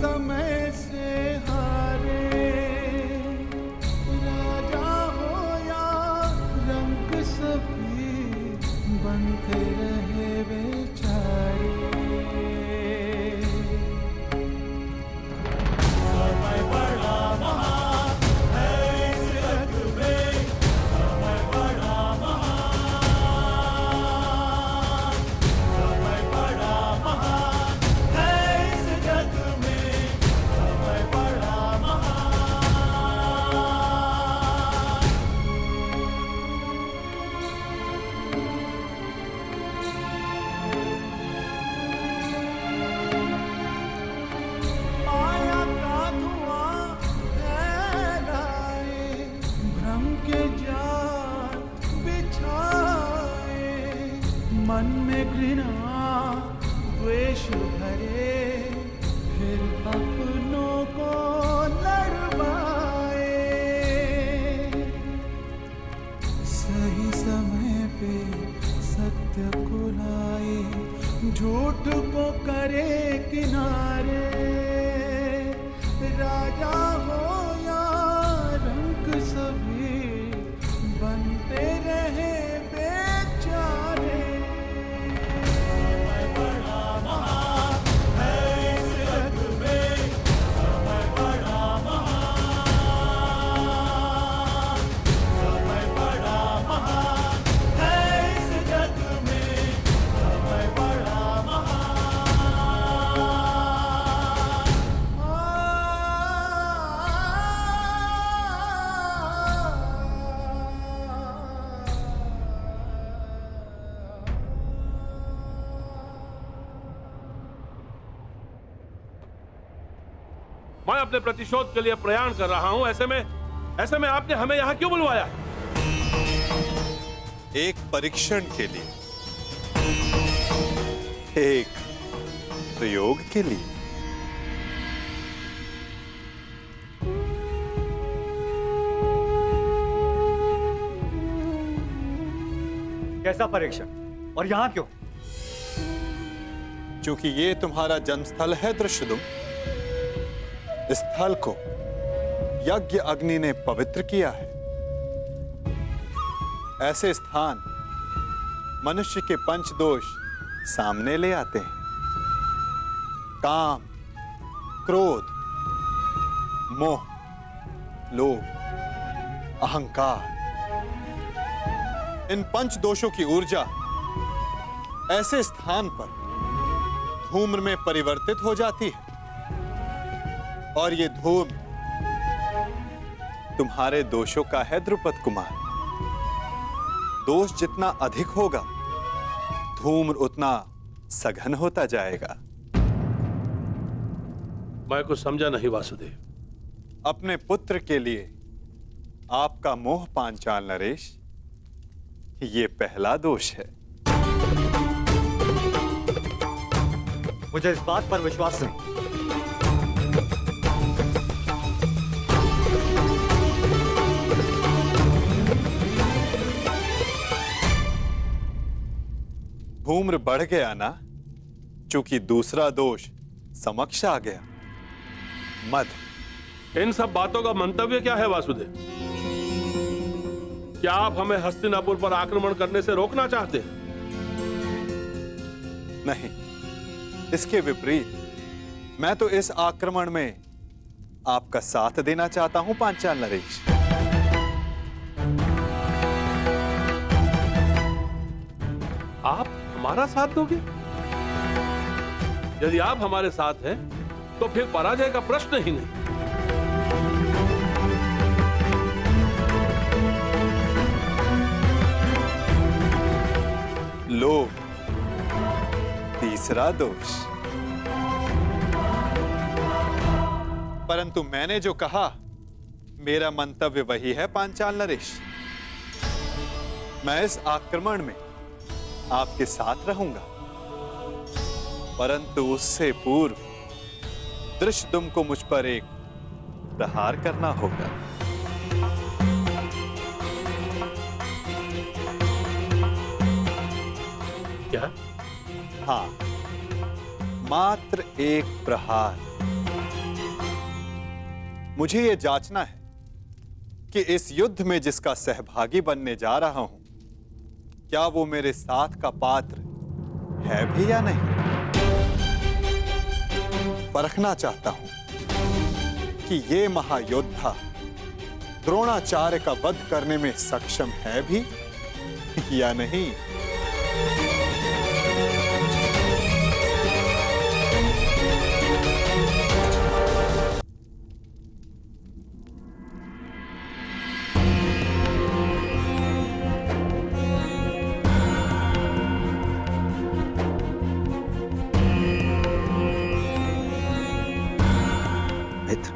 समय से हारे, राजा हो या रंग सभी बनते रहे बेचारे। समय बड़ा महान है इस जग में, समय बड़ा महान, समय बड़ा महान है इस जग में, समय बड़ा महान। माया का धुआं फैलाए, भ्रम के जाल बिछाए, मन में घृणा द्वेष भरे, फिर अपनों को लड़वाए। सही समय पे सत्य को लाए, झूठ को करे किनारे, राजा हो या रंग सभी बनते रहे बेचारे। समय बड़ा महान है इस जग में, समय बड़ा महान, समय बड़ा महान है इस जग में, समय बड़ा महान। मैं अपने प्रतिशोध के लिए प्रयाण कर रहा हूं। ऐसे में आपने हमें यहां क्यों बुलवाया? एक परीक्षण के लिए, एक प्रयोग के लिए। कैसा परीक्षण और यहां क्यों? क्योंकि ये तुम्हारा जन्मस्थल है दृश्यदुम। इस स्थल को यज्ञ अग्नि ने पवित्र किया है। ऐसे स्थान मनुष्य के पंच दोष सामने ले आते हैं। काम, क्रोध, मोह, लोभ, अहंकार। इन पंच दोषों की ऊर्जा ऐसे स्थान पर धूम्र में परिवर्तित हो जाती है, और ये धूम तुम्हारे दोषों का है द्रुपद कुमार। दोष जितना अधिक होगा, धूम्र उतना सघन होता जाएगा। मैं कुछ समझा नहीं वासुदेव। अपने पुत्र के लिए आपका मोह पांचाल नरेश, ये पहला दोष है। मुझे इस बात पर विश्वास नहीं। धूम्र बढ़ गया ना, चूंकि दूसरा दोष समक्ष आ गया, मद। इन सब बातों का मंतव्य क्या है वासुदेव? क्या आप हमें हस्तिनापुर पर आक्रमण करने से रोकना चाहते हैं? नहीं, इसके विपरीत मैं तो इस आक्रमण में आपका साथ देना चाहता हूं पांचाल नरेश। आप हमारा साथ दोगे? यदि आप हमारे साथ हैं, तो फिर पराजय का प्रश्न ही नहीं। लोभ, तीसरा दोष। परंतु मैंने जो कहा, मेरा मंतव्य वही है पांचाल नरेश। मैं इस आक्रमण में आपके साथ रहूंगा, परंतु उससे पूर्व दृश्यदुम को मुझ पर एक प्रहार करना होगा। क्या? हाँ, मात्र एक प्रहार। मुझे यह जांचना है कि इस युद्ध में जिसका सहभागी बनने जा रहा हूं, क्या वो मेरे साथ का पात्र है भी या नहीं। परखना चाहता हूं कि ये महायोद्धा द्रोणाचार्य का वध करने में सक्षम है भी या नहीं। मित्र,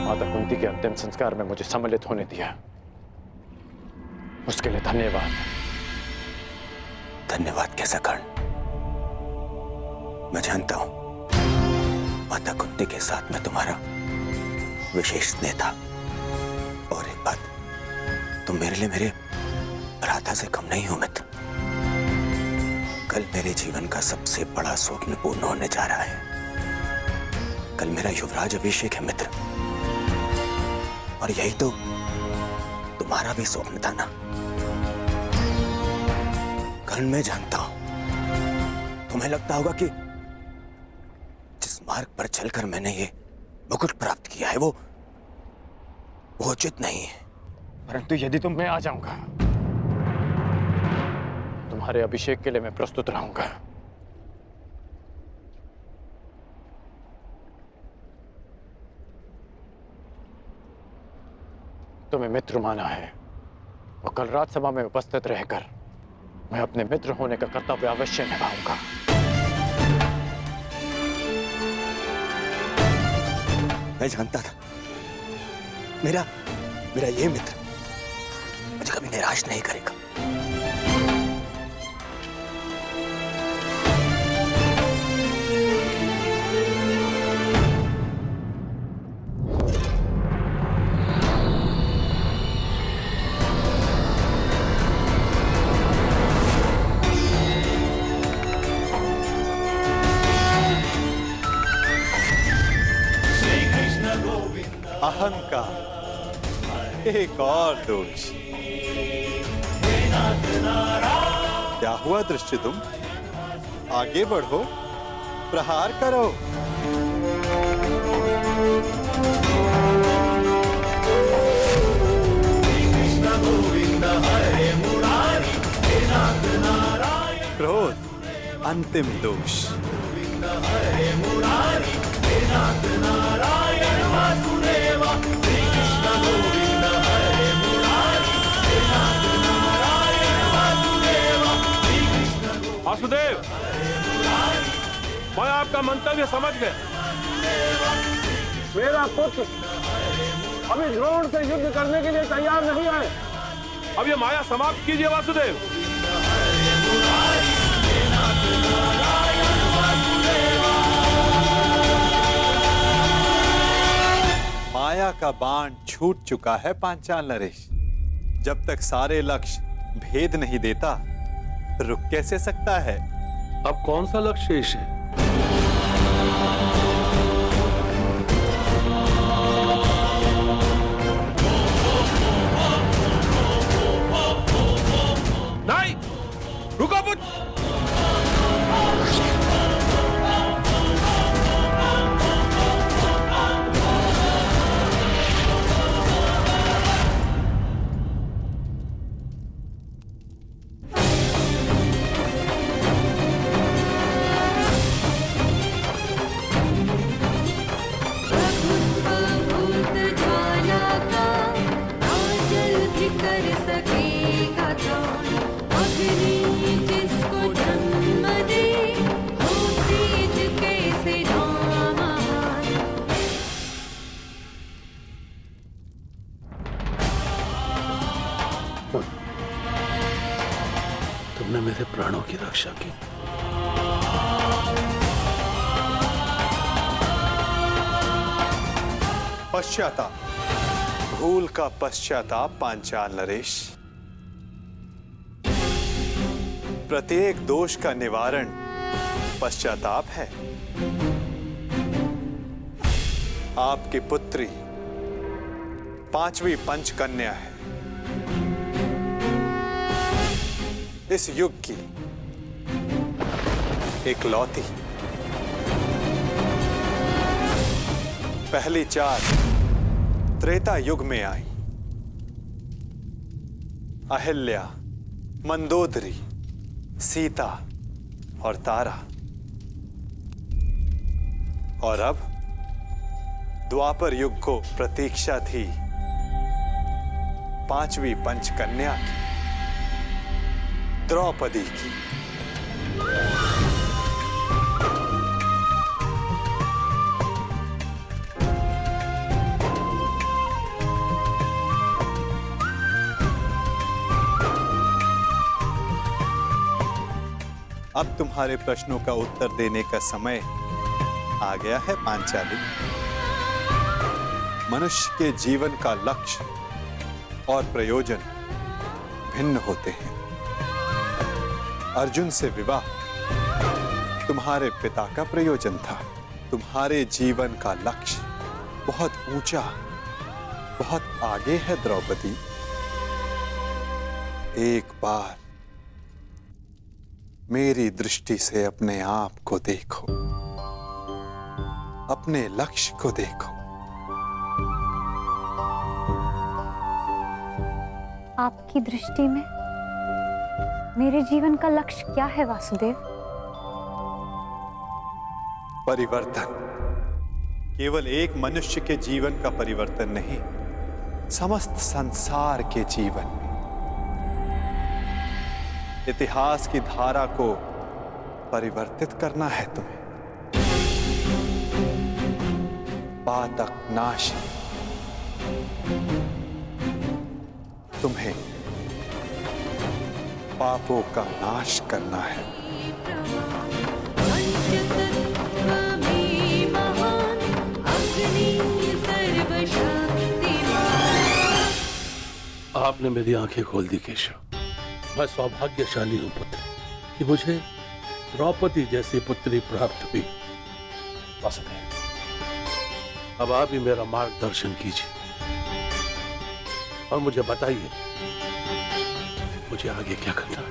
माता कुंती के अंतिम संस्कार में मुझे सम्मिलित होने दिया, उसके लिए धन्यवाद। धन्यवाद कैसा कर्ण? मैं जानता हूं माता कुंती के साथ में तुम्हारा विशेष स्नेह था। और एक बात, तुम मेरे लिए मेरे भ्राता से कम नहीं हो मित्र। कल मेरे जीवन का सबसे बड़ा स्वप्न पूर्ण होने जा रहा है। कल मेरा युवराज अभिषेक है मित्र, और यही तो तुम्हारा भी स्वप्न था ना। कर्ण, मैं जानता हूं तुम्हें लगता होगा कि जिस मार्ग पर चलकर मैंने ये मुकुट प्राप्त किया है वो उचित नहीं है। परंतु यदि तुम, मैं आ जाऊंगा। तुम्हारे अभिषेक के लिए मैं प्रस्तुत रहूंगा। तुम्हें मित्र माना है, और कल राजसभा में उपस्थित रहकर मैं अपने मित्र होने का कर्तव्य अवश्य निभाऊंगा। मैं जानता था मेरा ये मित्र मुझे कभी निराश नहीं करेगा। अहंकार एक और दोष। क्या हुआ दृश्य, तुम आगे बढ़ो, प्रहार करो। क्रोध अंतिम दोष। वासुदेव, मैं आपका मंतव्य समझ गया। मेरा पुत्र अभी द्रोण से युद्ध करने के लिए तैयार नहीं है। अब ये माया समाप्त कीजिए वासुदेव। माया का बाण छूट चुका है पांचाल नरेश। जब तक सारे लक्ष्य भेद नहीं देता, रुक कैसे सकता है? अब कौन सा लक्ष्य शेष है? नहीं, रुको पुत्र। तुमने मेरे प्राणों की रक्षा की। पश्चाताप, भूल का पश्चाताप पांचाल नरेश। प्रत्येक दोष का निवारण पश्चाताप है। आपकी पुत्री 5वीं पंचकन्या है, इस युग की इकलौती। पहली 4 त्रेता युग में आई। अहिल्या, मंदोदरी, सीता और तारा। और अब द्वापर युग को प्रतीक्षा थी 5वीं पंचकन्या की, द्रौपदी की। अब तुम्हारे प्रश्नों का उत्तर देने का समय आ गया है पांचाली। मनुष्य के जीवन का लक्ष्य और प्रयोजन भिन्न होते हैं। अर्जुन से विवाह तुम्हारे पिता का प्रयोजन था। तुम्हारे जीवन का लक्ष्य बहुत ऊंचा, बहुत आगे है द्रौपदी। एक बार मेरी दृष्टि से अपने आप को देखो, अपने लक्ष्य को देखो। आपकी दृष्टि में मेरे जीवन का लक्ष्य क्या है वासुदेव? परिवर्तन। केवल एक मनुष्य के जीवन का परिवर्तन नहीं, समस्त संसार के जीवन में। इतिहास की धारा को परिवर्तित करना है तुम्हें। पातक नाश, तुम्हें पापों का नाश करना है। आपने मेरी आंखें खोल दी केशव। मैं सौभाग्यशाली हूं पुत्र कि मुझे द्रौपदी जैसी पुत्री प्राप्त हुई। वासुदेव, अब आप ही मेरा मार्गदर्शन कीजिए और मुझे बताइए मुझे आगे क्या करना है।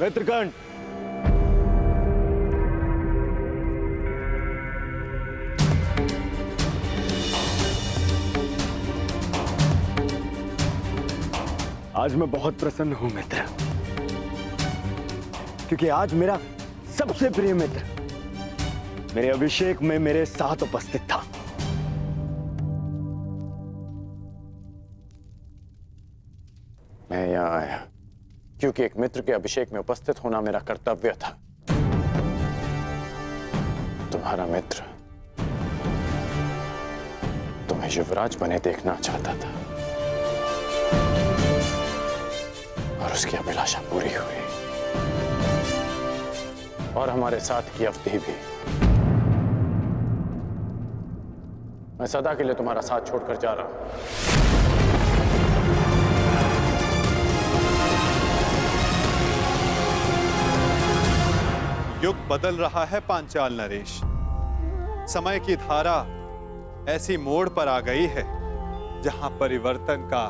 मित्रगण, आज मैं बहुत प्रसन्न हूं मित्र, क्योंकि आज मेरा सबसे प्रिय मित्र मेरे अभिषेक में मेरे साथ उपस्थित था। मैं यहां आया क्योंकि एक मित्र के अभिषेक में उपस्थित होना मेरा कर्तव्य था। तुम्हारा मित्र तुम्हें युवराज बने देखना चाहता था। और उसकी अभिलाषा पूरी हुई, और हमारे साथ की अवधि भी। मैं सदा के लिए तुम्हारा साथ छोड़कर जा रहा हूं। युग बदल रहा है पांचाल नरेश। समय की धारा ऐसी मोड़ पर आ गई है जहां परिवर्तन का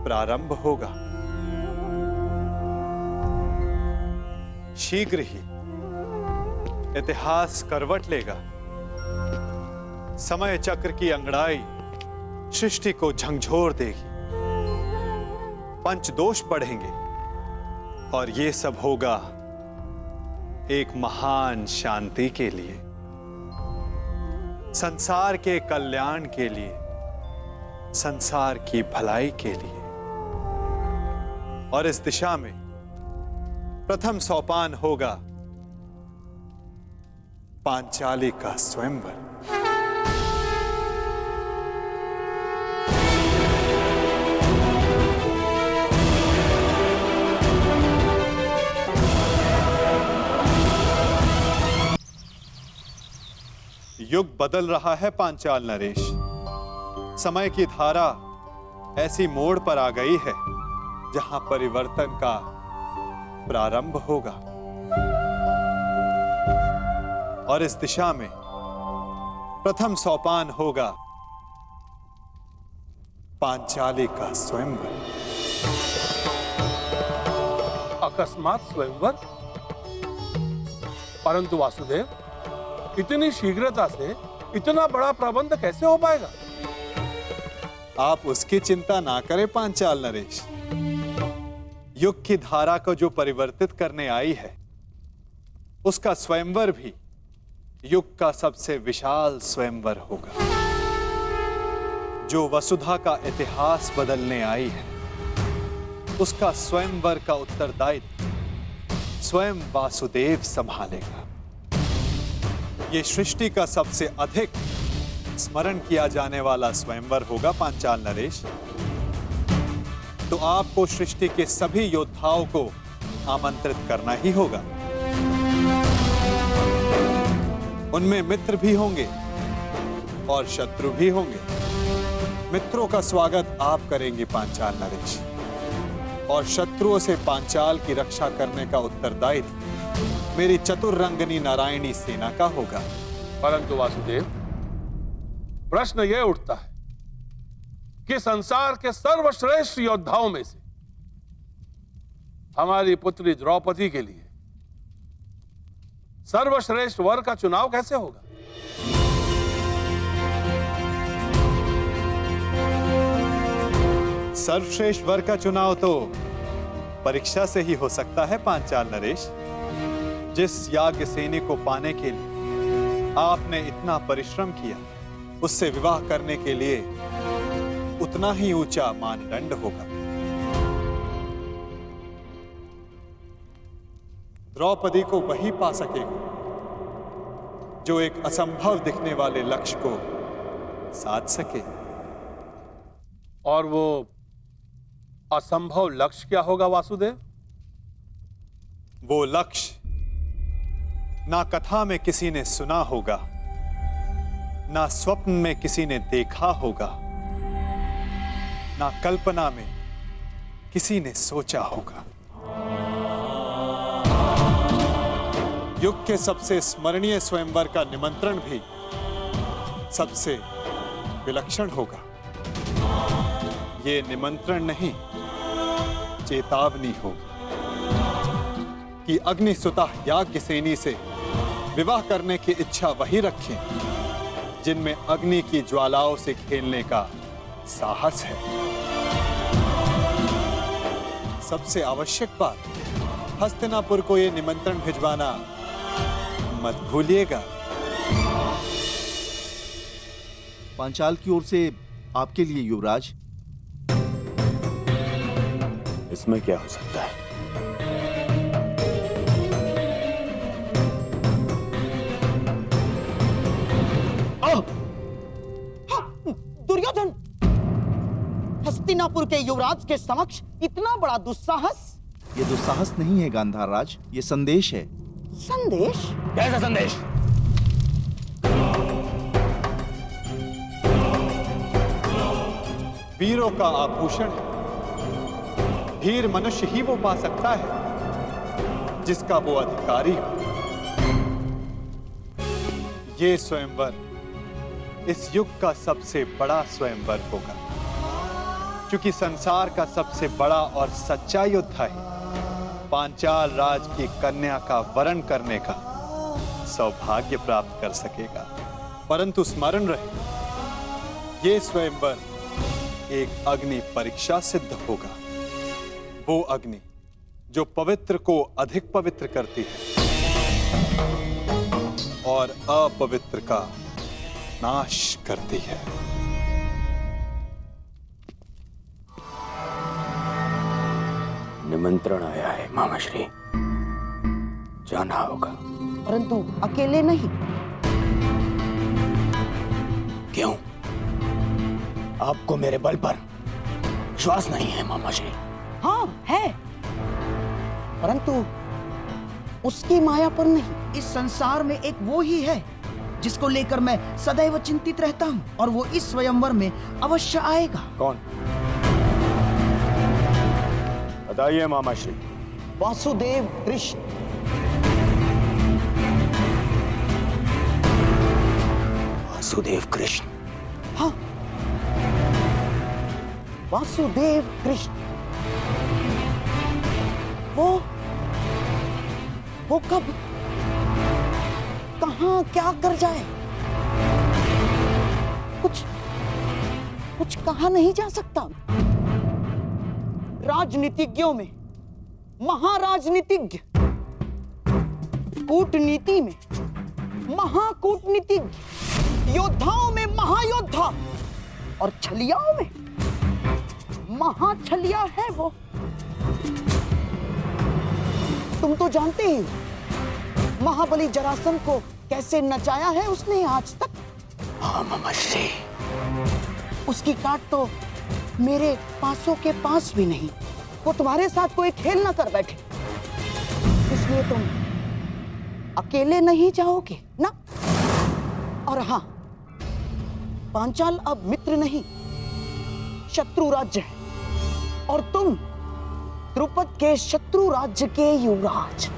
प्रारंभ होगा। शीघ्र ही इतिहास करवट लेगा। समय चक्र की अंगड़ाई सृष्टि को झंझोर देगी। पंचदोष बढ़ेंगे और ये सब होगा एक महान शांति के लिए, संसार के कल्याण के लिए, संसार की भलाई के लिए। और इस दिशा में प्रथम सोपान होगा पांचाली का स्वयंवर। युग बदल रहा है पांचाल नरेश। समय की धारा ऐसी मोड़ पर आ गई है जहां परिवर्तन का प्रारंभ होगा। और इस दिशा में प्रथम सोपान होगा पांचाली का स्वयंवर। अकस्मात स्वयंवर? परंतु वासुदेव, इतनी शीघ्रता से इतना बड़ा प्रबंध कैसे हो पाएगा? आप उसकी चिंता ना करें पांचाल नरेश। युग की धारा को जो परिवर्तित करने आई है, उसका स्वयंवर भी युग का सबसे विशाल स्वयंवर होगा। जो वसुधा का इतिहास बदलने आई है, उसका स्वयंवर का उत्तरदायित्व स्वयं वासुदेव संभालेगा। ये सृष्टि का सबसे अधिक स्मरण किया जाने वाला स्वयंवर होगा पांचाल नरेश। तो आपको सृष्टि के सभी योद्धाओं को आमंत्रित करना ही होगा। उनमें मित्र भी होंगे और शत्रु भी होंगे। मित्रों का स्वागत आप करेंगे पांचाल नरेश, और शत्रुओं से पांचाल की रक्षा करने का उत्तरदायित्व मेरी चतुर्रंगनी नारायणी सेना का होगा। परंतु वासुदेव, प्रश्न यह उठता है कि संसार के सर्वश्रेष्ठ योद्धाओं में से हमारी पुत्री द्रौपदी के लिए सर्वश्रेष्ठ वर का चुनाव कैसे होगा? सर्वश्रेष्ठ वर का चुनाव तो परीक्षा से ही हो सकता है पांचाल नरेश। जिस याज्ञ सेनी को पाने के लिए आपने इतना परिश्रम किया, उससे विवाह करने के लिए उतना ही ऊंचा मानदंड होगा। द्रौपदी को वही पा सकेगा जो एक असंभव दिखने वाले लक्ष्य को साध सके। और वो असंभव लक्ष्य क्या होगा वासुदेव? वो लक्ष्य ना कथा में किसी ने सुना होगा, ना स्वप्न में किसी ने देखा होगा, ना कल्पना में किसी ने सोचा होगा। युग के सबसे स्मरणीय स्वयंवर का निमंत्रण भी सबसे विलक्षण होगा। ये निमंत्रण नहीं, चेतावनी होगी कि अग्निसुता याज्ञ सेनी से विवाह करने की इच्छा वही रखें जिनमें अग्नि की ज्वालाओं से खेलने का साहस है। सबसे आवश्यक बात, हस्तिनापुर को यह निमंत्रण भिजवाना मत भूलिएगा। पांचाल की ओर से आपके लिए युवराज। इसमें क्या हो सकता है? दुर्योधन! हस्तिनापुर के युवराज के समक्ष इतना बड़ा दुस्साहस? ये दुस्साहस नहीं है गांधार राज, ये संदेश है। संदेश? कैसा संदेश? वीरों का आभूषण है। वीर मनुष्य ही वो पा सकता है जिसका वो अधिकारी हो। ये स्वयंवर इस युग का सबसे बड़ा स्वयंवर होगा, क्योंकि संसार का सबसे बड़ा और सच्चा योद्धा ही पांचाल राज की कन्या का वरण करने का सौभाग्य प्राप्त कर सकेगा। परंतु स्मरण रहे, ये स्वयंवर एक अग्नि परीक्षा सिद्ध होगा। वो अग्नि जो पवित्र को अधिक पवित्र करती है और अपवित्र का नाश करती है। निमंत्रण आया है मामा श्री, जाना होगा। परंतु अकेले नहीं। क्यों? आपको मेरे बल पर विश्वास नहीं है मामा श्री? हाँ है, परंतु उसकी माया पर नहीं। इस संसार में एक वो ही है जिसको लेकर मैं सदैव चिंतित रहता हूँ, और वो इस स्वयंवर में अवश्य आएगा। कौन? बताइए मामा श्री। वासुदेव कृष्ण। वासुदेव कृष्ण? हाँ, वासुदेव कृष्ण। वो कब, कहां, क्या कर जाए, कुछ कहा नहीं जा सकता। राजनीतिज्ञों में महाराजनीतिज्ञ, कूटनीति में महाकूटनीतिज्ञ, योद्धाओं में महायोद्धा और छलियाओं में महाछलिया है वो। तुम तो जानते ही हो महाबली जरासंध को कैसे नचाया है उसने आज तक। हाँ मामा श्री। उसकी काट तो मेरे पासों के पास भी नहीं। वो तुम्हारे साथ कोई खेल ना कर बैठे, इसलिए तुम अकेले नहीं जाओगे ना। और हाँ, पांचाल अब मित्र नहीं, शत्रु राज्य है, और तुम द्रुपद के शत्रु राज्य के युवराज।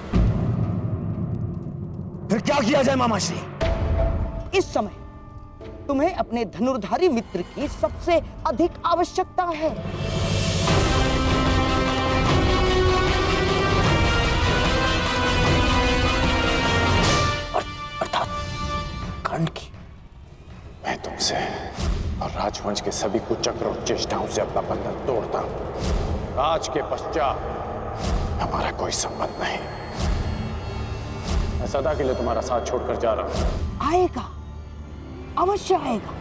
फिर क्या किया जाए मामा श्री? इस समय तुम्हें अपने धनुर्धारी मित्र की सबसे अधिक आवश्यकता है। अर्थात कर्ण की। मैं तुमसे और राजवंश के सभी कुचक्र और चेष्टाओं से अपना बंधन तोड़ता हूं। राज के पश्चात हमारा कोई संबंध नहीं। मैं सदा के लिए तुम्हारा साथ छोड़कर जा रहा हूं। आएगा, अवश्य आएगा।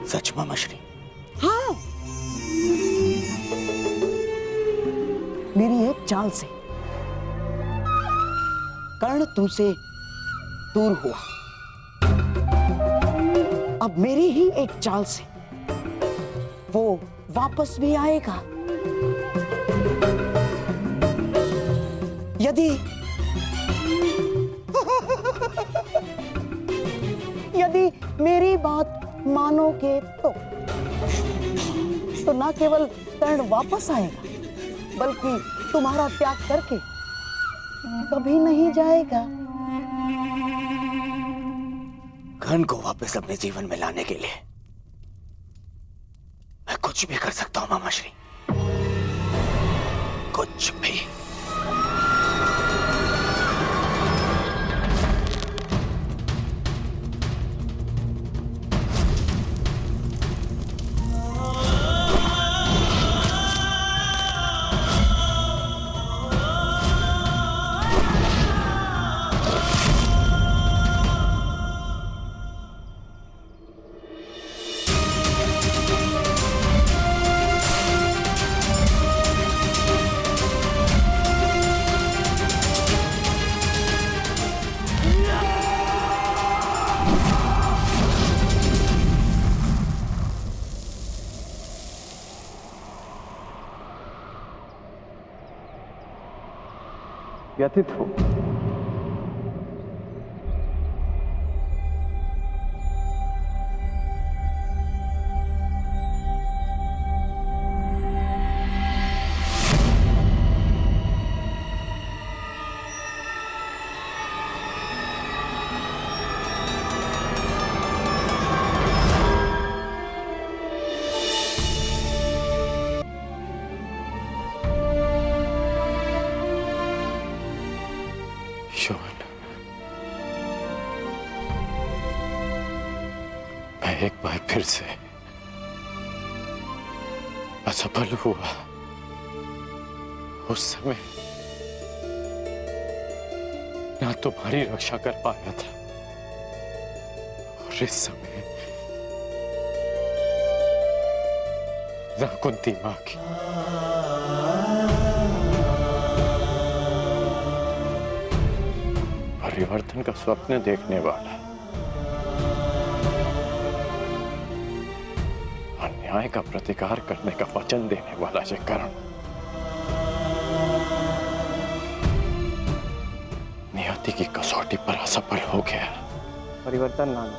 सच मामा श्री? हाँ, मेरी एक चाल से कर्ण तुमसे दूर हुआ। अब मेरी ही एक चाल से वो वापस भी आएगा। यदि मेरी बात मानोगे तो ना केवल कर्ण वापस आएगा, बल्कि तुम्हारा त्याग करके कभी नहीं जाएगा। कर्ण को वापस अपने जीवन में लाने के लिए मैं कुछ भी कर सकता हूं मामा श्री, कुछ भी। व्यथित हूं। यौवन, मैं एक बार फिर से असफल हुआ। उस समय ना तुम्हारी रक्षा कर पाया था और इस समय ना कुंती मां की। परिवर्तन का स्वप्न देखने वाला, अन्याय का प्रतिकार करने का वचन देने वाला ये कर्ण नियति की कसौटी पर असफल हो गया। परिवर्तन लाना,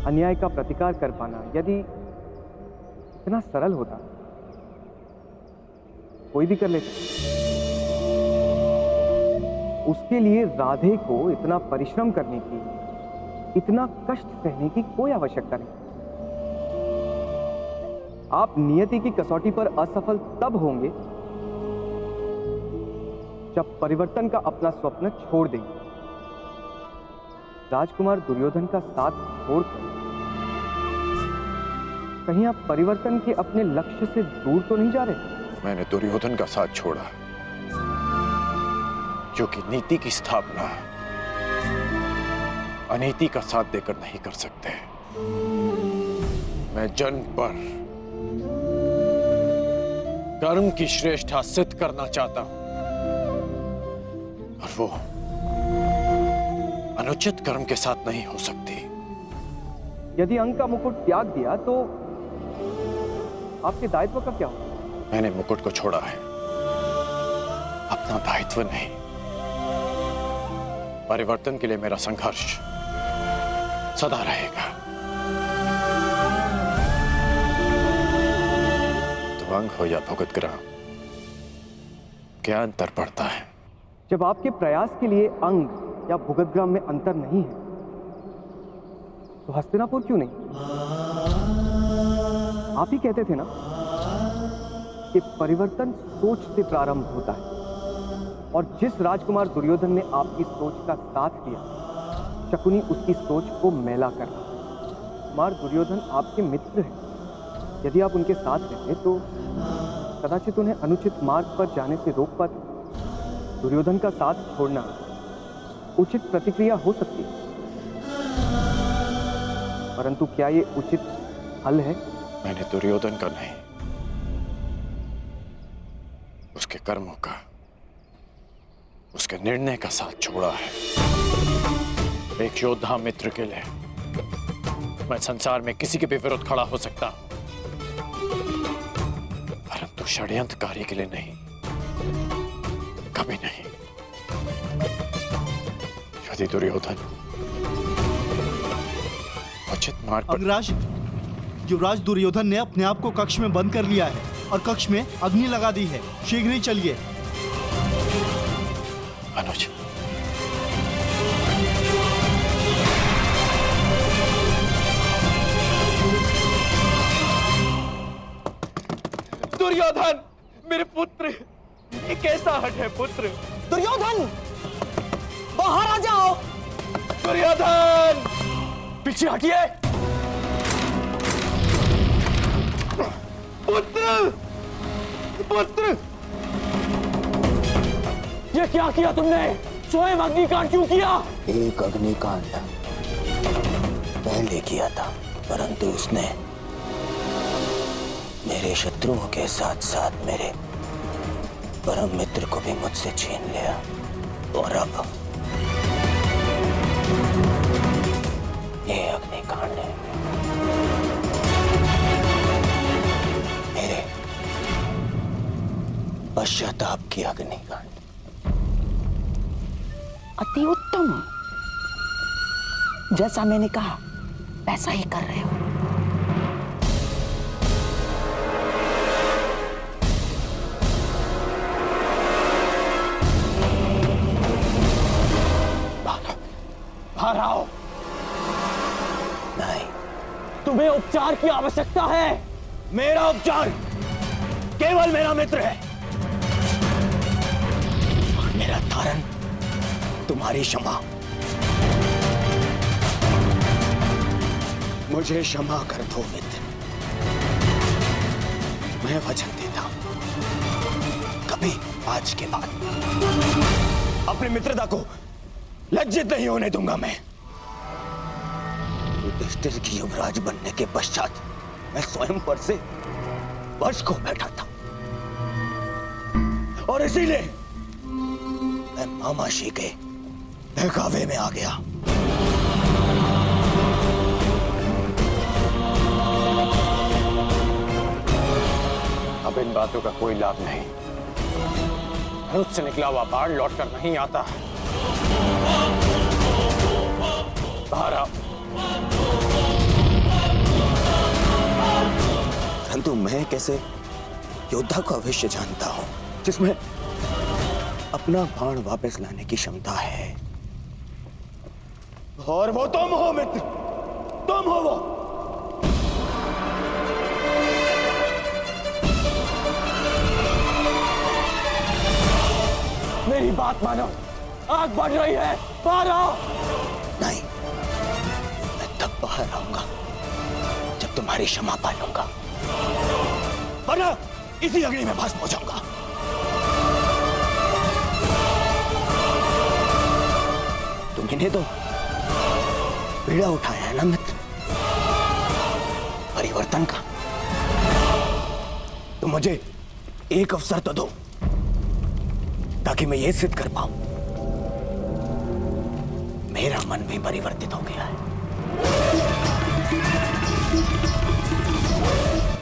अन्याय का प्रतिकार कर पाना यदि इतना सरल होता कोई भी कर लेता। उसके लिए राधे को इतना परिश्रम करने की, इतना कष्ट सहने की कोई आवश्यकता नहीं। आप नियति की कसौटी पर असफल तब होंगे जब परिवर्तन का अपना स्वप्न छोड़ देंगे। राजकुमार दुर्योधन का साथ छोड़कर कहीं आप परिवर्तन के अपने लक्ष्य से दूर तो नहीं जा रहे? मैंने दुर्योधन का साथ छोड़ा क्योंकि नीति की स्थापना अनीति का साथ देकर नहीं कर सकते। मैं जन्म पर कर्म की श्रेष्ठता सिद्ध करना चाहता हूं और वो अनुचित कर्म के साथ नहीं हो सकती। यदि अंक का मुकुट त्याग दिया तो आपके दायित्व का क्या होगा? मैंने मुकुट को छोड़ा है, अपना दायित्व नहीं। परिवर्तन के लिए मेरा संघर्ष सदा रहेगा। ध्वंग हो या भुगतग्राम, क्या अंतर पड़ता है? जब आपके प्रयास के लिए अंग या भुगतग्राम में अंतर नहीं है तो हस्तिनापुर क्यों नहीं? आप ही कहते थे ना कि परिवर्तन सोच से प्रारंभ होता है, और जिस राजकुमार दुर्योधन ने आपकी सोच का साथ दिया, शकुनी उसकी सोच को मैला कर रहा। कुमार दुर्योधन आपके मित्र हैं। यदि आप उनके साथ रहते तो कदाचित उन्हें अनुचित मार्ग पर जाने से रोक पाते। दुर्योधन का साथ छोड़ना उचित प्रतिक्रिया हो सकती है, परंतु क्या ये उचित हल है? मैंने दुर्योधन का नहीं, उसके कर्मों का, उसके निर्णय का साथ छोड़ा है। एक योद्धा मित्र के लिए मैं संसार में किसी के भी विरुद्ध खड़ा हो सकता हूं, परंतु षड्यंत्रकारी के लिए नहीं, कभी नहीं। यदि दुर्योधन उचित मार्ग पर... अंगराज, युवराज दुर्योधन ने अपने आप को कक्ष में बंद कर लिया है और कक्ष में अग्नि लगा दी है। शीघ्र ही चलिए। अनुज, दुर्योधन, मेरे पुत्र, ये कैसा हट है पुत्र? दुर्योधन, बाहर आ जाओ। दुर्योधन, पीछे हटिए। पुत्र, पुत्र, ये क्या किया तुमने? स्वयं अग्निकांड क्यों किया? एक अग्निकांड पहले किया था, परंतु उसने मेरे शत्रुओं के साथ साथ मेरे परम मित्र को भी मुझसे छीन लिया, और अब ये अग्निकांड है। पश्चाताप की अग्निकांड। अति उत्तम। जैसा मैंने कहा वैसा ही कर रहे हो। बाहर आओ। नहीं, तुम्हें उपचार की आवश्यकता है। मेरा उपचार केवल मेरा मित्र है और मेरा तारण तुम्हारी क्षमा। मुझे क्षमा कर दो मित्र। मैं वचन देता हूं, कभी आज के बाद अपनी मित्रता को लज्जित नहीं होने दूंगा। मैं युधिष्ठिर की युवराज बनने के पश्चात मैं स्वयंवर से वर्ष को बैठा था और इसीलिए मैं मामाशी के बहकावे में आ गया। अब इन बातों का कोई लाभ नहीं। धनुष से निकला हुआ बाण लौटकर नहीं आता। बाहर आओ। परंतु मैं कैसे योद्धा को अवश्य जानता हूं जिसमें अपना बाण वापस लाने की क्षमता है, और वो तुम हो मित्र। तुम हो वो। मेरी बात मानो। आग बढ़ रही है। बाहर आओ। नहीं, मैं तब बाहर आऊंगा जब तुम्हारी क्षमा पालूंगा, वरना इसी अग्नि में भस्म हो जाऊंगा। तुम्हें तो पीड़ा उठाया है ना मित्र, परिवर्तन का। तो मुझे एक अवसर तो दो ताकि मैं ये सिद्ध कर पाऊं मेरा मन भी परिवर्तित हो गया है।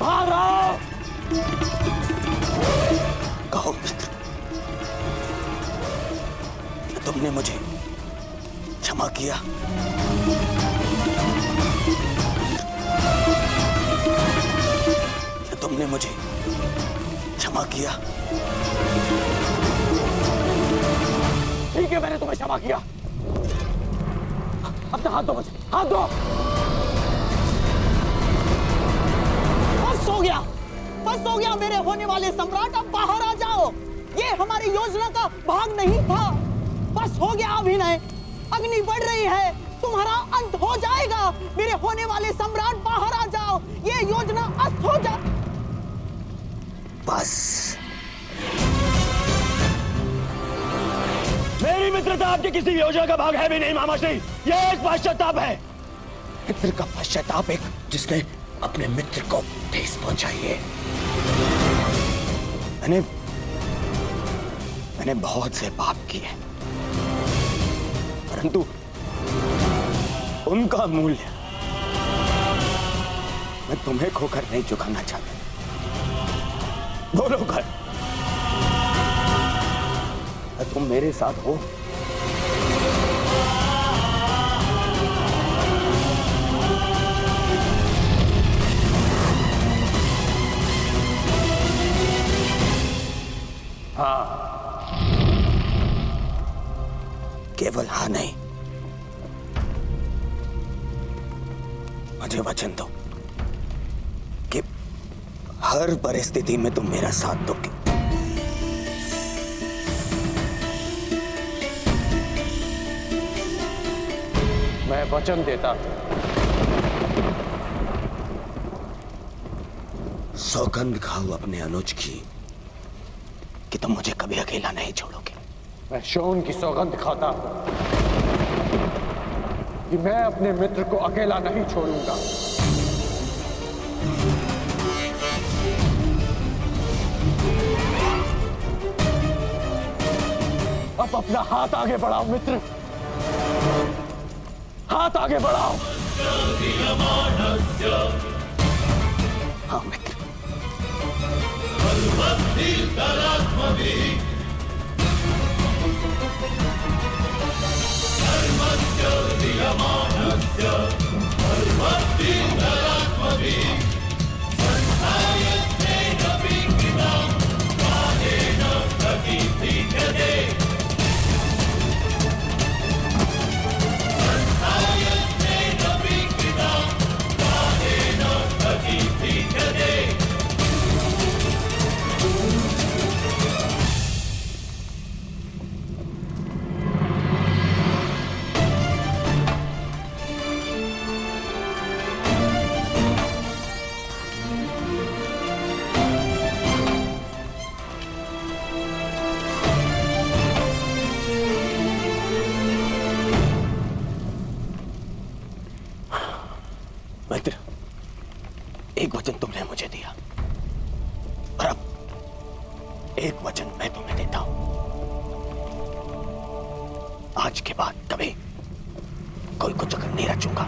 बाहर आओ। कहो मित्र, क्या तुमने मुझे क्षमा किया? क्या तुमने मुझे क्षमा किया? ठीक है, मैंने तुम्हें क्षमा किया। अपना हाथ दो मुझे। हाथ दो। बस हो गया। बस हो गया मेरे होने वाले सम्राट। अब बाहर आ जाओ। ये हमारी योजना का भाग नहीं था। बस हो गया अभिनय। अग्नि बढ़ रही है। तुम्हारा अंत हो जाएगा। मेरे होने वाले सम्राट बाहर आ जाओ। ये योजना अस्त हो जा। बस मेरी मित्रता आपकी किसी योजना का भाग है भी नहीं मामाश्री। ये एक पश्चाताप है। मित्र का पश्चाताप एक जिसने अपने मित्र को ठेस पहुंचाई है। मैंने बहुत से पाप किए, परंतु उनका मूल्य मैं तुम्हें खोकर नहीं चुकाना चाहता। बोलो कर, तुम मेरे साथ हो? हाँ। केवल हाँ नहीं, मुझे वचन दो कि हर परिस्थिति में तुम मेरा साथ दोगे। मैं वचन देता हूं। सौगंध खाओ अपने अनुज की कि तुम मुझे कभी अकेला नहीं छोड़ोगे। मैं शोन की सौगंध खाता हूं कि मैं अपने मित्र को अकेला नहीं छोड़ूंगा। अब अपना हाथ आगे बढ़ाओ मित्र। हाथ आगे बढ़ाओ। हाँ मित्र। मित्र, एक वचन तुमने मुझे दिया और अब एक वचन मैं तुम्हें देता हूं। आज के बाद कभी कोई कुचक्र नहीं रचूंगा,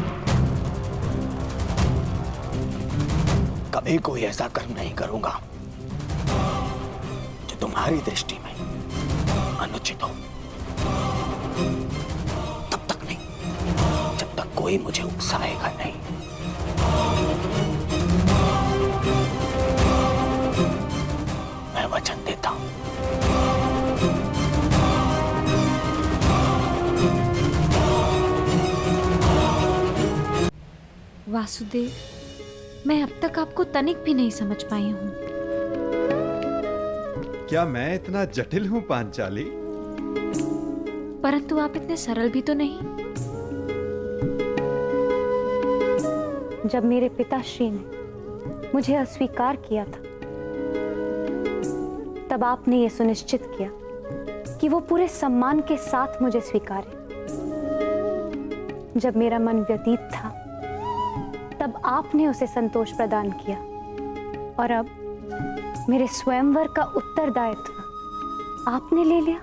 कभी कोई ऐसा कर्म नहीं करूंगा जो तुम्हारी दृष्टि में अनुचित हो। तब तक नहीं जब तक कोई मुझे उकसाएगा नहीं। मैं वचन देता हूं। वासुदेव, मैं अब तक आपको तनिक भी नहीं समझ पाई हूं। क्या मैं इतना जटिल हूं पांचाली? परंतु आप इतने सरल भी तो नहीं। जब मेरे पिताश्री ने मुझे अस्वीकार किया था, तब आपने ये सुनिश्चित किया कि वो पूरे सम्मान के साथ मुझे स्वीकारे। जब मेरा मन व्यतीत था, तब आपने उसे संतोष प्रदान किया, और अब मेरे स्वयंवर का उत्तरदायित्व आपने ले लिया।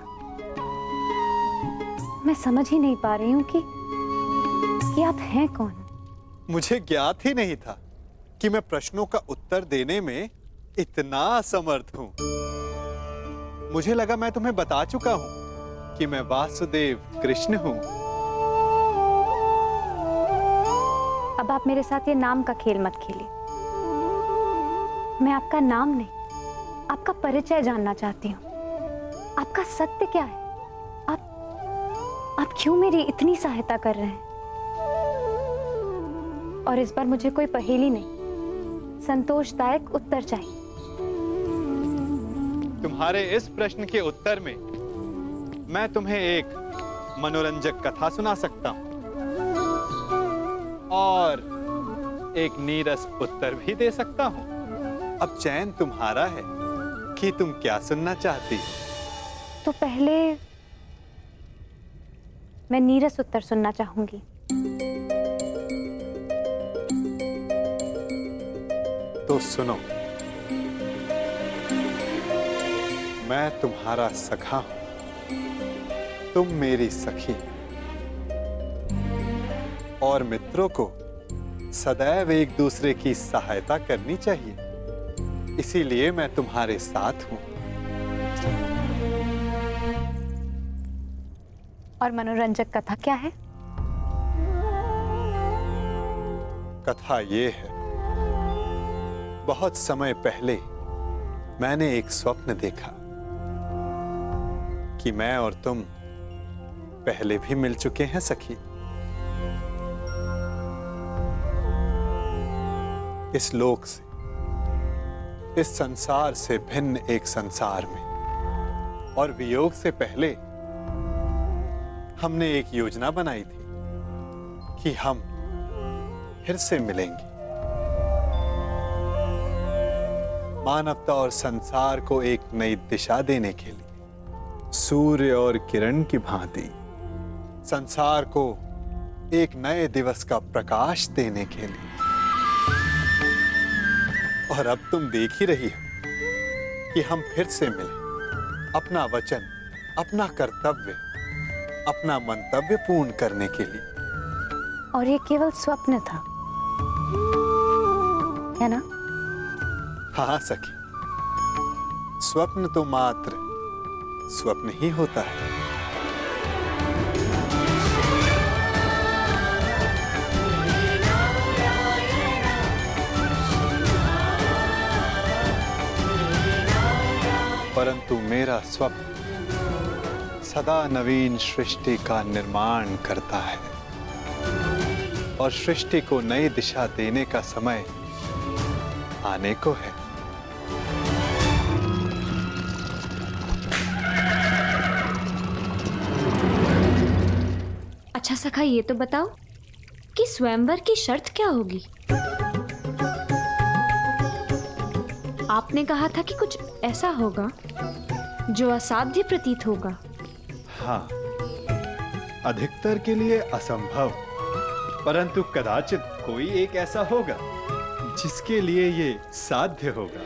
मैं समझ ही नहीं पा रही हूं कि आप हैं कौन। मुझे ज्ञात ही नहीं था कि मैं प्रश्नों का उत्तर देने में इतना असमर्थ हूं। मुझे लगा मैं तुम्हें बता चुका हूं कि मैं वासुदेव कृष्ण हूं। अब आप मेरे साथ ये नाम का खेल मत खेलिए। मैं आपका नाम नहीं, आपका परिचय जानना चाहती हूँ। आपका सत्य क्या है? आप क्यों मेरी इतनी सहायता कर रहे हैं? और इस बार मुझे कोई पहेली नहीं, संतोषदायक उत्तर चाहिए। तुम्हारे इस प्रश्न के उत्तर में मैं तुम्हें एक मनोरंजक कथा सुना सकता हूं और एक नीरस उत्तर भी दे सकता हूं। अब चैन तुम्हारा है कि तुम क्या सुनना चाहती हो। तो पहले मैं नीरस उत्तर सुनना चाहूंगी। तो सुनो, मैं तुम्हारा सखा हूं, तुम मेरी सखी, और मित्रों को सदैव एक दूसरे की सहायता करनी चाहिए। इसीलिए मैं तुम्हारे साथ हूं। और मनोरंजक कथा क्या है? कथा ये है, बहुत समय पहले मैंने एक स्वप्न देखा कि मैं और तुम पहले भी मिल चुके हैं सखी। इस लोक से, इस संसार से भिन्न एक संसार में, और वियोग से पहले हमने एक योजना बनाई थी कि हम फिर से मिलेंगे। मानवता और संसार को एक नई दिशा देने के लिए, सूर्य और किरण की भांति संसार को एक नए दिवस का प्रकाश देने के लिए। और अब तुम देख ही रही हो कि हम फिर से मिले, अपना वचन, अपना कर्तव्य, अपना मंतव्य पूर्ण करने के लिए। और ये केवल स्वप्न था, है ना? हाँ सखी, स्वप्न तो मात्र स्वप्न ही होता है। परंतु मेरा स्वप्न सदा नवीन सृष्टि का निर्माण करता है और सृष्टि को नई दिशा देने का समय आने को है। अच्छा सखा, ये तो बताओ कि स्वयंवर की शर्त क्या होगी? आपने कहा था कि कुछ ऐसा होगा जो असाध्य प्रतीत होगा। हाँ, अधिकतर के लिए असंभव, परंतु कदाचित कोई एक ऐसा होगा जिसके लिए ये साध्य होगा।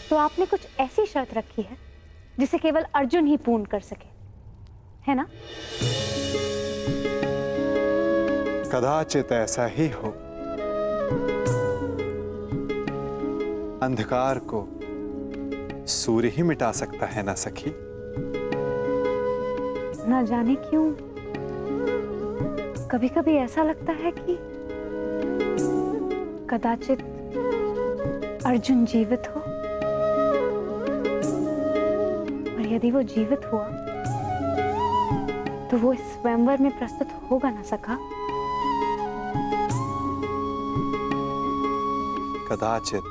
तो आपने कुछ ऐसी शर्त रखी है जिसे केवल अर्जुन ही पूर्ण कर सके, है ना? कदाचित ऐसा ही हो। अंधकार को सूर्य ही मिटा सकता है ना सखी? ना जाने क्यों कभी कभी ऐसा लगता है कि कदाचित अर्जुन जीवित हो, और यदि वो जीवित हुआ तो वो इस स्वयंवर में प्रस्तुत होगा ना सखा? कदाचित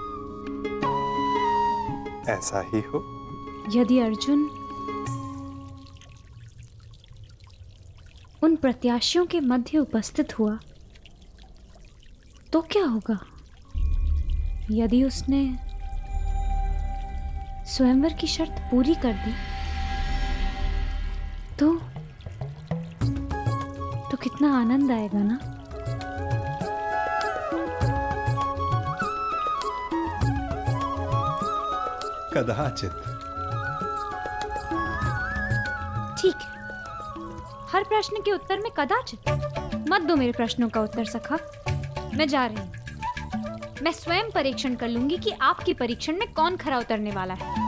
ऐसा ही हो। यदि अर्जुन उन प्रत्याशियों के मध्य उपस्थित हुआ तो क्या होगा? यदि उसने स्वयंवर की शर्त पूरी कर दी तो कितना आनंद आएगा ना? कदाचित। ठीक है, हर प्रश्न के उत्तर में कदाचित मत दो मेरे प्रश्नों का उत्तर सखा। मैं जा रही हूं। मैं स्वयं परीक्षण कर लूंगी कि आपकी परीक्षण में कौन खरा उतरने वाला है।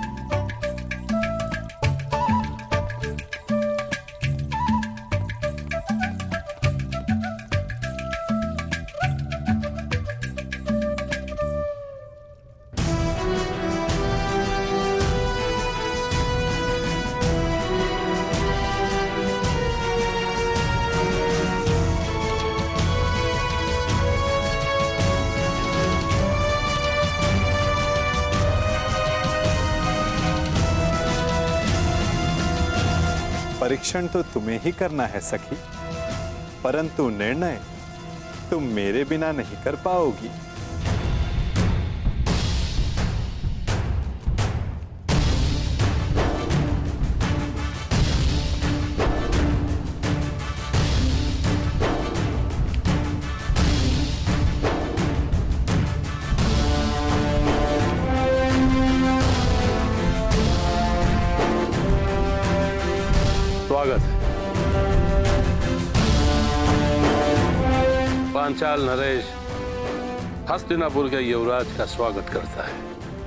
परीक्षण तो तुम्हें ही करना है सखी, परंतु निर्णय तुम मेरे बिना नहीं कर पाओगी। स्वागत है। पांचाल नरेश हस्तिनापुर के युवराज का स्वागत करता है।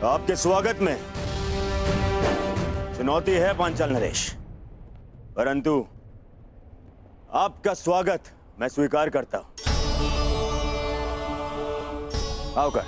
आपके स्वागत में चुनौती है पांचाल नरेश, परंतु आपका स्वागत मैं स्वीकार करता हूं। आओ कर।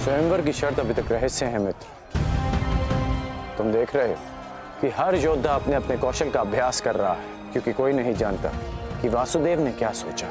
स्वयंवर की शर्त अभी तक रहस्य है मित्र। तुम देख रहे हो कि हर योद्धा अपने अपने कौशल का अभ्यास कर रहा है, क्योंकि कोई नहीं जानता कि वासुदेव ने क्या सोचा।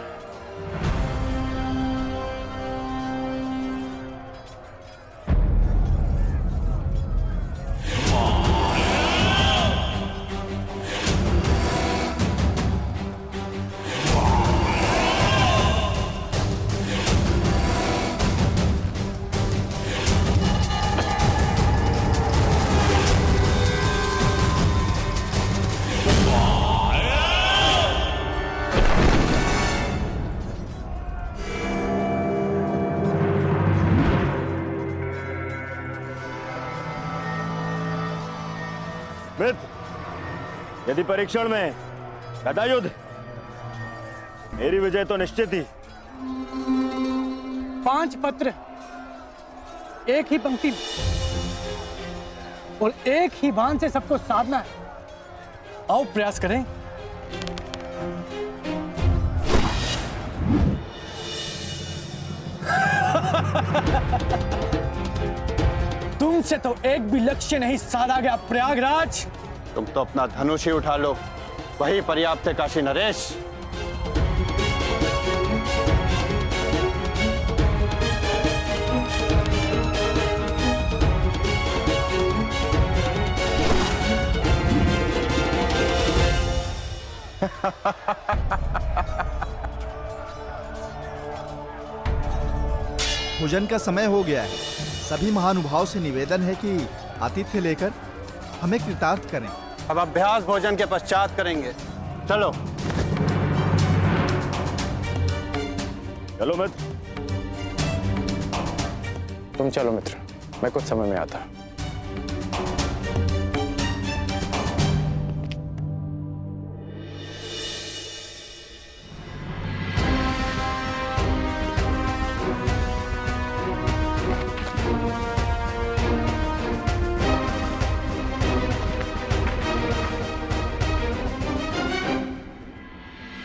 मित्र, यदि परीक्षण में गदायुद्ध, मेरी विजय तो निश्चित ही। 5 पत्र एक ही पंक्ति में और एक ही बाण से सबको साधना है। आओ प्रयास करें। तुमसे तो एक भी लक्ष्य नहीं साधा गया प्रयागराज। तुम तो अपना धनुष ही उठा लो, वही पर्याप्त है काशी नरेश। भोजन का समय हो गया है। सभी महानुभाव से निवेदन है कि आतिथ्य लेकर हमें कृतार्थ करें। अब अभ्यास भोजन के पश्चात करेंगे। चलो चलो मित्र। तुम चलो मित्र, मैं कुछ समय में आता।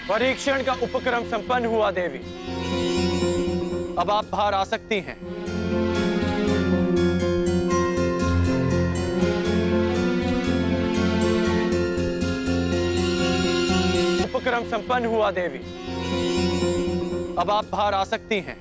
परीक्षण का उपक्रम संपन्न हुआ देवी। अब आप बाहर आ सकती हैं। उपक्रम संपन्न हुआ देवी। अब आप बाहर आ सकती हैं।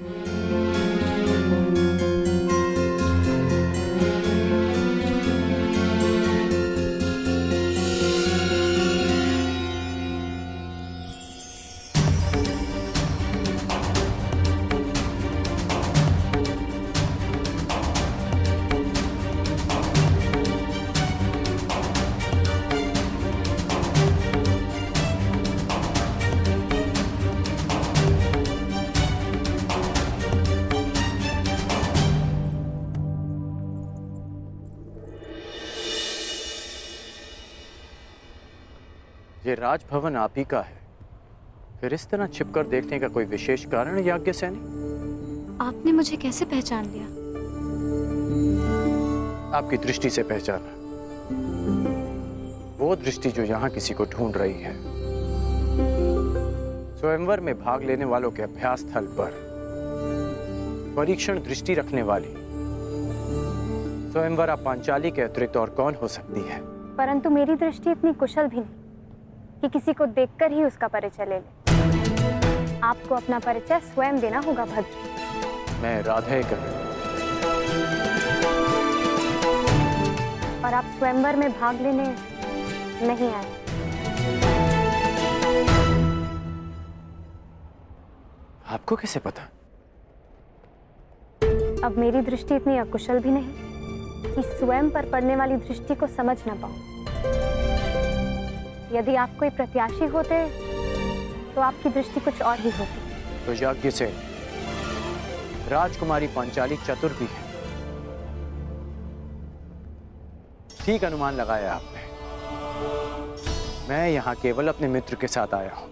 ये राजभवन आप ही का है, फिर इस तरह छिपकर देखने का कोई विशेष कारण है याज्ञसेनी? आपने मुझे कैसे पहचान लिया? आपकी दृष्टि से पहचाना, वो दृष्टि जो यहां किसी को ढूंढ रही है। स्वयंवर में भाग लेने वालों के अभ्यास स्थल पर परीक्षण दृष्टि रखने वाली स्वयंवरा पांचाली के अतिरिक्त और कौन हो सकती है? परंतु मेरी दृष्टि इतनी कुशल भी नहीं कि किसी को देखकर ही उसका परिचय ले ले। आपको अपना परिचय स्वयं देना होगा भद्र। मैं राधेकर। और आप स्वयंवर में भाग लेने नहीं आए। आपको कैसे पता? अब मेरी दृष्टि इतनी अकुशल भी नहीं कि स्वयं पर पड़ने वाली दृष्टि को समझ न पाऊं। यदि आप कोई प्रत्याशी होते तो आपकी दृष्टि कुछ और ही होती। तो यज्ञ से राजकुमारी पांचाली चतुर भी है। ठीक अनुमान लगाया आपने। मैं यहां केवल अपने मित्र के साथ आया हूं।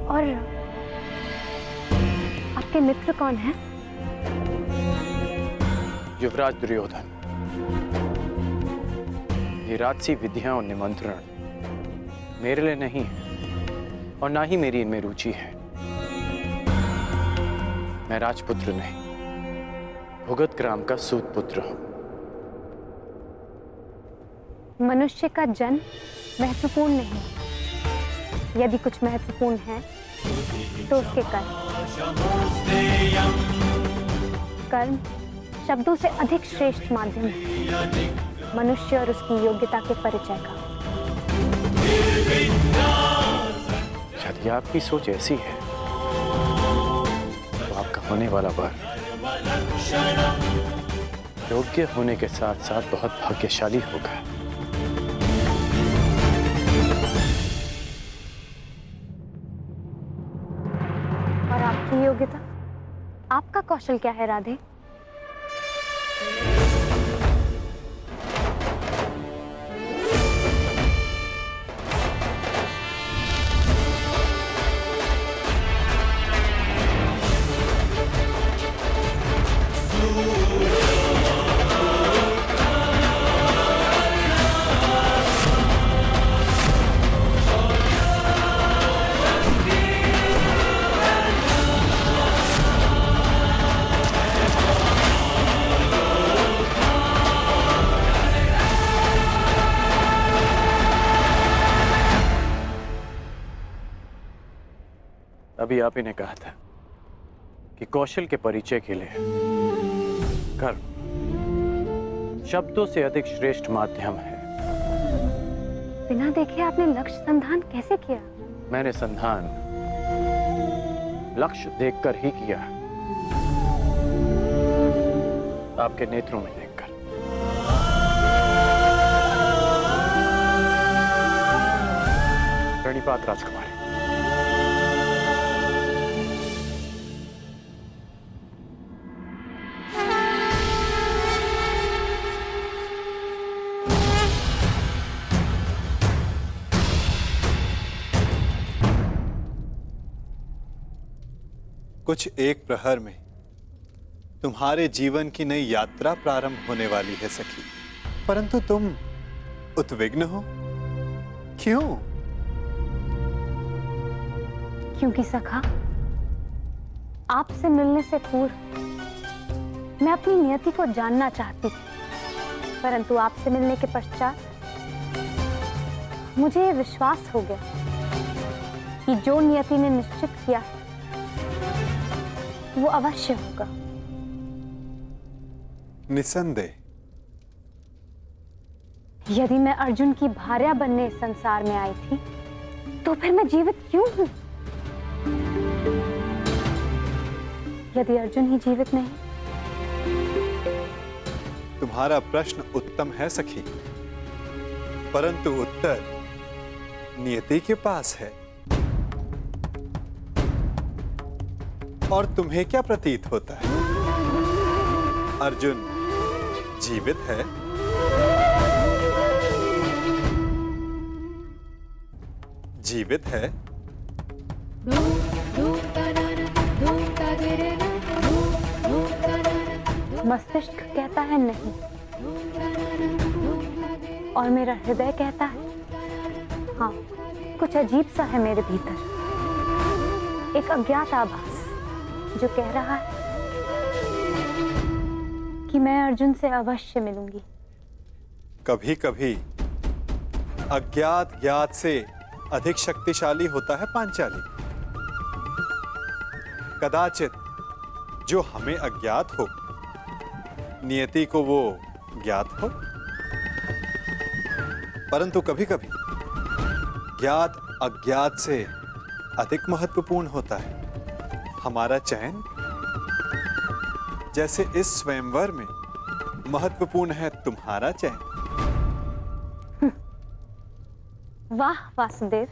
और आपके मित्र कौन हैं? युवराज दुर्योधन। ये राजसी विधियां और निमंत्रण मेरे लिए नहीं है, और ना ही मेरी इनमें रुचि है। मैं राजपुत्र नहीं, भुगत ग्राम का सूत पुत्र हूं। मनुष्य का जन्म महत्वपूर्ण नहीं, यदि कुछ महत्वपूर्ण है तो उसके कर्म। कर्म शब्दों से अधिक श्रेष्ठ माध्यम है मनुष्य और उसकी योग्यता के परिचय का। यदि आपकी सोच ऐसी है तो आपका होने वाला वर योग्य होने के साथ साथ बहुत भाग्यशाली होगा। और आपकी योग्यता, आपका कौशल क्या है राधे? अभी आप ही ने कहा था कि कौशल के परिचय के लिए कर्म शब्दों से अधिक श्रेष्ठ माध्यम है। बिना देखे आपने लक्ष्य संधान कैसे किया? मैंने संधान लक्ष्य देखकर ही किया, आपके नेत्रों में देखकर। प्रणिपात राजकुमारी। कुछ एक प्रहर में तुम्हारे जीवन की नई यात्रा प्रारंभ होने वाली है सखी, परंतु तुम उद्विग्न हो, क्यों? क्योंकि सखा, आपसे मिलने से पूर्व मैं अपनी नियति को जानना चाहती थी, परंतु आपसे मिलने के पश्चात मुझे ये विश्वास हो गया कि जो नियति ने निश्चित किया वो अवश्य होगा। निसंदेह। यदि मैं अर्जुन की भार्या बनने इस संसार में आई थी तो फिर मैं जीवित क्यों हूं? यदि अर्जुन ही जीवित नहीं। तुम्हारा प्रश्न उत्तम है सखी, परंतु उत्तर नियति के पास है। और तुम्हें क्या प्रतीत होता है? अर्जुन जीवित है? जीवित है? मस्तिष्क कहता है नहीं, और मेरा हृदय कहता है हाँ। कुछ अजीब सा है मेरे भीतर, एक अज्ञात आभास जो कह रहा है कि मैं अर्जुन से अवश्य मिलूंगी। कभी कभी अज्ञात ज्ञात से अधिक शक्तिशाली होता है पांचाली। कदाचित जो हमें अज्ञात हो, नियति को वो ज्ञात हो, परंतु कभी कभी ज्ञात अज्ञात से अधिक महत्वपूर्ण होता है हमारा चयन। जैसे इस स्वयंवर में महत्वपूर्ण है तुम्हारा चयन। वाह वासुदेव,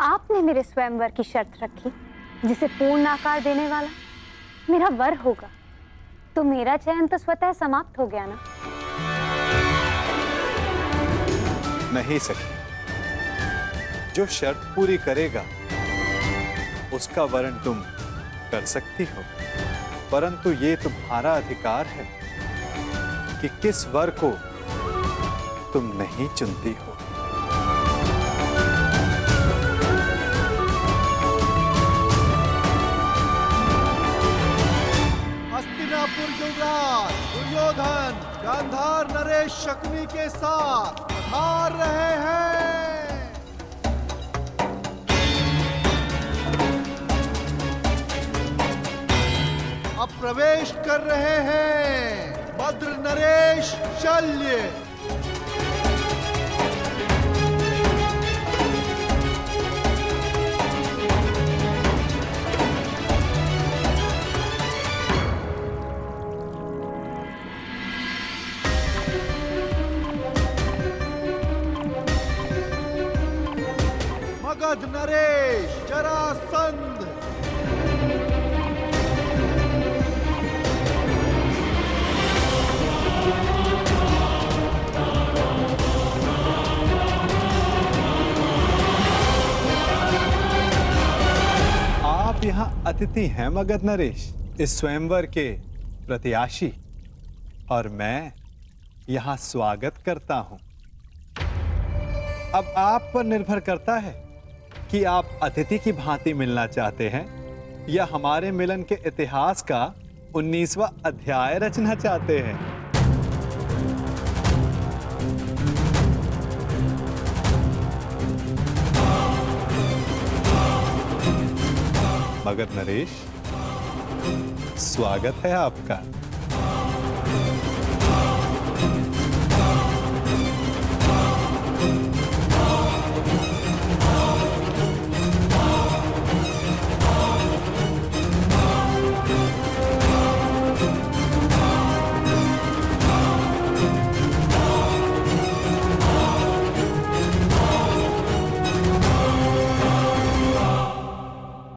आपने मेरे स्वयंवर की शर्त रखी जिसे पूर्ण आकार देने वाला मेरा वर होगा, तो मेरा चयन तो स्वतः समाप्त हो गया ना? नहीं सखी, जो शर्त पूरी करेगा उसका वर्ण तुम कर सकती हो, परंतु ये तुम्हारा अधिकार है कि किस वर को तुम नहीं चुनती हो। शकुनी के साथ हार रहे हैं। अब प्रवेश कर रहे हैं भद्र नरेश शल्य। मगध नरेश जरासंध। आप यहाँ अतिथि हैं मगध नरेश, इस स्वयंवर के प्रत्याशी, और मैं यहाँ स्वागत करता हूँ। अब आप पर निर्भर करता है कि आप अतिथि की भांति मिलना चाहते हैं या हमारे मिलन के इतिहास का 19वां अध्याय रचना चाहते हैं। मगध नरेश, स्वागत है आपका।